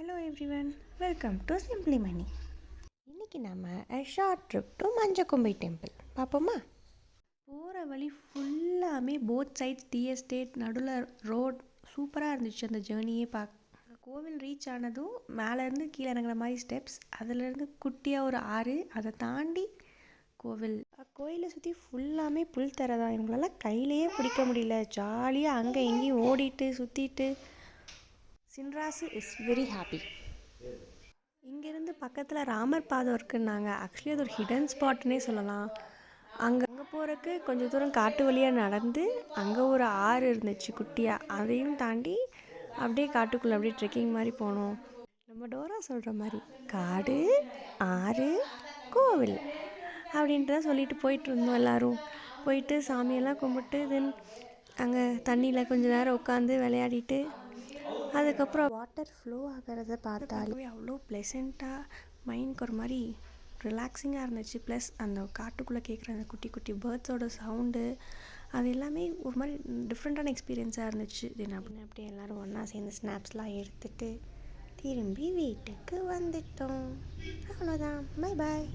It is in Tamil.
Hello everyone, welcome to simply Mani. இன்றைக்கி நம்ம short trip to Manjakkombai temple பார்ப்போமா? போகிற வழி ஃபுல்லாமே போத் சைட்ஸ் டீ எஸ்டேட், நடுவில் ரோட் சூப்பராக இருந்துச்சு. அந்த ஜேர்னியே கோவில் ரீச் ஆனதும் மேலேருந்து கீழே இறங்குற மாதிரி ஸ்டெப்ஸ், அதுலேருந்து குட்டியாக ஒரு ஆறு, அதை தாண்டி கோயிலை சுற்றி ஃபுல்லாமே புல் தரை தான். இவங்களால கையிலையே பிடிக்க முடியல. ஜாலியாக அங்கே எங்கேயும் ஓடிட்டு சுற்றிட்டு சின்ராசு இஸ் வெரி ஹாப்பி. இங்கேருந்து பக்கத்தில் ராமர் பாதம் இருக்குன்னாங்க. ஆக்சுவலி அது ஒரு ஹிடன் ஸ்பாட்னே சொல்லலாம். அங்கே போகிறக்கு கொஞ்சம் தூரம் காட்டு வழியாக நடந்து அங்கே ஒரு ஆறு இருந்துச்சு குட்டியாக, அதையும் தாண்டி அப்படியே காட்டுக்குள்ளே அப்படியே ட்ரெக்கிங் மாதிரி போனோம். நம்ம டோரா சொல்கிற மாதிரி காடு, ஆறு, கோவில் அப்படின்றத சொல்லிட்டு போயிட்டு இருந்தோம். எல்லோரும் போயிட்டு சாமியெல்லாம் கும்பிட்டு தென் அங்கே தண்ணியில் கொஞ்சம் நேரம் உட்காந்து விளையாடிட்டு அதுக்கப்புறம் வாட்டர் ஃப்ளோ ஆகிறத பார்த்தாலே அவ்வளோ ப்ளசண்ட்டாக, மைண்டுக்கு ஒரு மாதிரி ரிலாக்ஸிங்காக இருந்துச்சு. ப்ளஸ் அந்த காட்டுக்குள்ளே கேட்குற அந்த குட்டி குட்டி பேர்ட்ஸோட சவுண்டு, அது எல்லாமே ஒரு மாதிரி டிஃப்ரெண்ட்டான எக்ஸ்பீரியன்ஸாக இருந்துச்சு. தென் அப்படியே எல்லோரும் ஒன்றா சேர்ந்து ஸ்னாப்ஸ்லாம் எடுத்துகிட்டு திரும்பி வீட்டுக்கு வந்துட்டோம். அவ்வளோதான், பை பாய்.